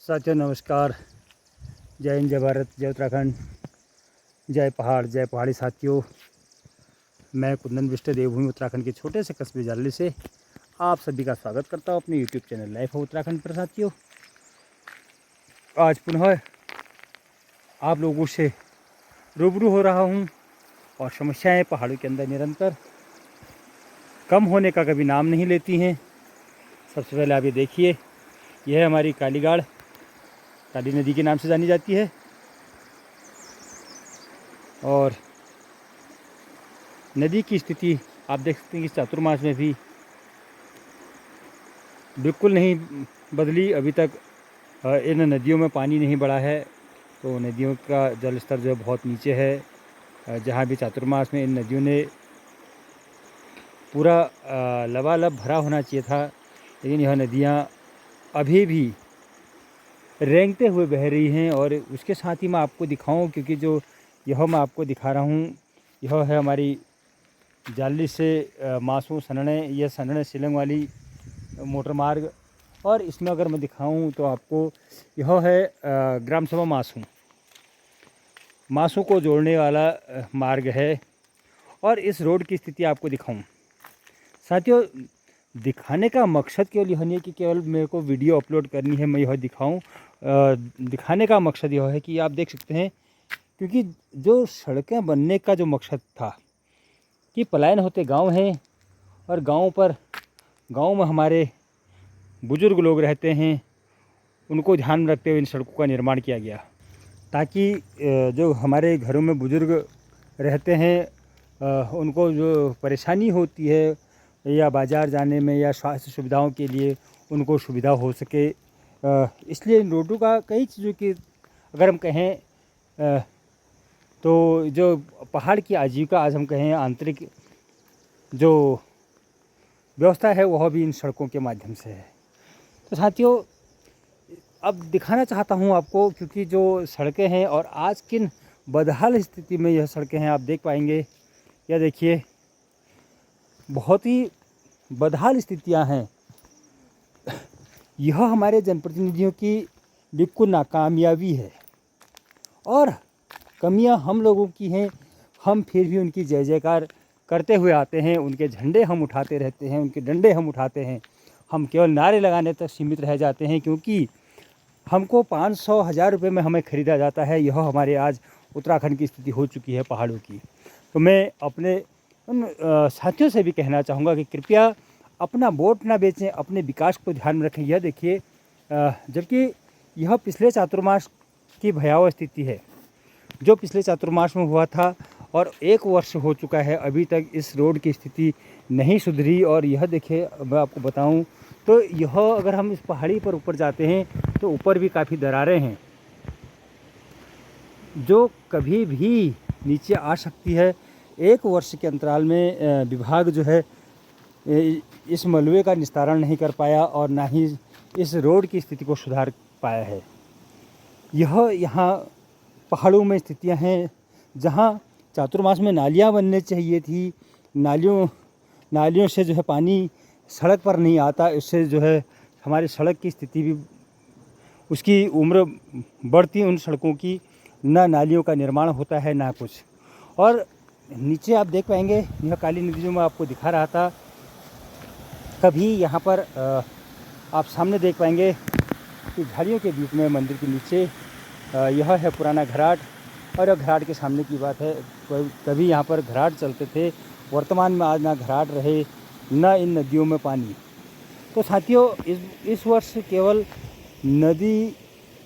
साथियों नमस्कार। जय हिंद, जय भारत, जय उत्तराखंड, जय पहाड़, जय पहाड़ी साथियों। मैं कुंदन बिष्ट देवभूमि उत्तराखंड के छोटे से कस्बे जाली से आप सभी का स्वागत करता हूँ अपने YouTube channel life of Uttarakhand पर। साथियों, आज पुनः आप लोगों से रूबरू हो रहा हूँ और समस्याएं पहाड़ों के अंदर निरंतर कम होने का कभी नाम नहीं लेती हैं। सबसे पहले आप ये देखिए, यह है हमारी कालीगाड़, काली नदी के नाम से जानी जाती है। और नदी की स्थिति आप देख सकते हैं कि चातुर्मास में भी बिल्कुल नहीं बदली। अभी तक इन नदियों में पानी नहीं बढ़ा है, तो नदियों का जल स्तर जो बहुत नीचे है। जहाँ भी चातुर्मास में इन नदियों ने पूरा लबालब भरा होना चाहिए था, लेकिन यह नदियाँ अभी भी रेंगते हुए बह रही हैं। और उसके साथ ही मैं आपको दिखाऊं, क्योंकि जो यह मैं आपको दिखा रहा हूँ यह है हमारी जाली से मासू सनने, यह सनने शिलंग वाली मोटर मार्ग। और इसमें अगर मैं दिखाऊं तो आपको यह है ग्राम सभा मासू को जोड़ने वाला मार्ग है। और इस रोड की स्थिति आपको दिखाऊं। साथियों, दिखाने का मकसद केवल यह नहीं है कि केवल मेरे को वीडियो अपलोड करनी है, मैं यह दिखाऊं। दिखाने का मकसद यह है कि आप देख सकते हैं, क्योंकि जो सड़कें बनने का जो मकसद था कि पलायन होते गांव हैं, और गांव में हमारे बुजुर्ग लोग रहते हैं, उनको ध्यान में रखते हुए इन सड़कों का निर्माण किया गया, ताकि जो हमारे घरों में बुजुर्ग रहते हैं उनको जो परेशानी होती है या बाज़ार जाने में या स्वास्थ्य सुविधाओं के लिए उनको सुविधा हो सके। इसलिए इन रोडों का कई चीज़ों की अगर हम कहें तो जो पहाड़ की आजीविका आज हम कहें आंतरिक जो व्यवस्था है वह भी इन सड़कों के माध्यम से है। तो साथियों, अब दिखाना चाहता हूं आपको, क्योंकि जो सड़कें हैं और आज किन बदहाल स्थिति में यह सड़कें हैं आप देख पाएंगे। यह देखिए, बहुत ही बदहाल स्थितियां हैं। यह हमारे जनप्रतिनिधियों की बिल्कुल नाकामयाबी है और कमियां हम लोगों की हैं। हम फिर भी उनकी जय जयकार करते हुए आते हैं, उनके झंडे हम उठाते रहते हैं, उनके डंडे हम उठाते हैं। हम केवल नारे लगाने तक सीमित रह जाते हैं, क्योंकि हमको 500-1000 रुपये में हमें ख़रीदा जाता है। यह हमारे आज उत्तराखंड की स्थिति हो चुकी है पहाड़ों की। तो मैं अपने उन साथियों से भी कहना चाहूँगा कि कृपया अपना वोट ना बेचें, अपने विकास को ध्यान में रखें। यह देखिए, जबकि यह पिछले चातुर्मास की भयावह स्थिति है जो पिछले चातुर्मास में हुआ था, और 1 वर्ष हो चुका है, अभी तक इस रोड की स्थिति नहीं सुधरी। और यह देखिए, मैं आपको बताऊं तो यह अगर हम इस पहाड़ी पर ऊपर जाते हैं तो ऊपर भी काफ़ी दरारें हैं जो कभी भी नीचे आ सकती है। 1 वर्ष के अंतराल में विभाग जो है इस मलबे का निस्तारण नहीं कर पाया और ना ही इस रोड की स्थिति को सुधार पाया है। यह यहाँ पहाड़ों में स्थितियाँ हैं जहाँ चातुर्मास में नालियाँ बनने चाहिए थी। नालियों से जो है पानी सड़क पर नहीं आता। इससे जो है हमारी सड़क की स्थिति भी, उसकी उम्र बढ़ती उन सड़कों की, ना नालियों का निर्माण होता है ना कुछ। और नीचे आप देख पाएंगे, यह काली नदी जो मैं आपको दिखा रहा था, कभी यहाँ पर आप सामने देख पाएंगे कि झाड़ियों के बीच में मंदिर के नीचे यह है पुराना घराट। और घराट के सामने की बात है, कभी यहाँ पर घराट चलते थे। वर्तमान में आज ना घराट रहे ना इन नदियों में पानी। तो साथियों, इस वर्ष केवल नदी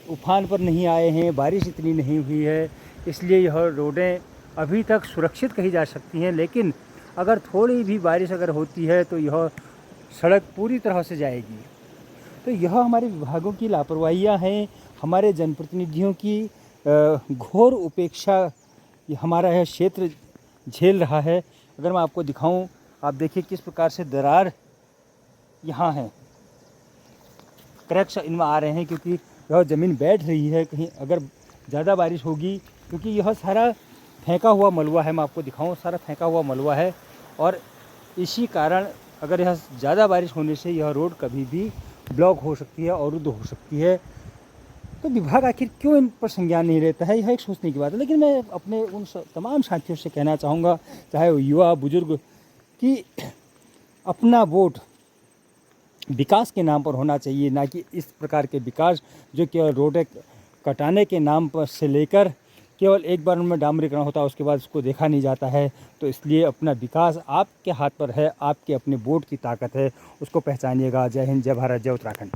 उफान पर नहीं आए हैं, बारिश इतनी नहीं हुई है, इसलिए यह रोडें अभी तक सुरक्षित कही जा सकती हैं। लेकिन अगर थोड़ी भी बारिश अगर होती है तो यह सड़क पूरी तरह से जाएगी। तो यह हमारे विभागों की लापरवाहियाँ हैं, हमारे जनप्रतिनिधियों की घोर उपेक्षा हमारा यह क्षेत्र झेल रहा है। अगर मैं आपको दिखाऊं, आप देखिए किस प्रकार से दरार यहाँ हैं, क्रैक्स इनमें आ रहे हैं, क्योंकि यह ज़मीन बैठ रही है। कहीं अगर ज़्यादा बारिश होगी, क्योंकि यह सारा फेंका हुआ मलबा है, मैं आपको दिखाऊं, सारा फेंका हुआ मलबा है। और इसी कारण अगर यह ज़्यादा बारिश होने से यह रोड कभी भी ब्लॉक हो सकती है, अवरुद्ध हो सकती है। तो विभाग आखिर क्यों इन पर संज्ञान नहीं लेता है, यह एक सोचने की बात है। लेकिन मैं अपने उन तमाम साथियों से कहना चाहूँगा, चाहे वो युवा बुजुर्ग, कि अपना वोट विकास के नाम पर होना चाहिए, ना कि इस प्रकार के विकास जो केवल रोडें कटाने के नाम पर से लेकर केवल एक बार उनमें डामरीकरण होता है, उसके बाद उसको देखा नहीं जाता है। तो इसलिए अपना विकास आपके हाथ पर है, आपके अपने वोट की ताकत है, उसको पहचानिएगा। जय हिंद, जय भारत, जय उत्तराखंड।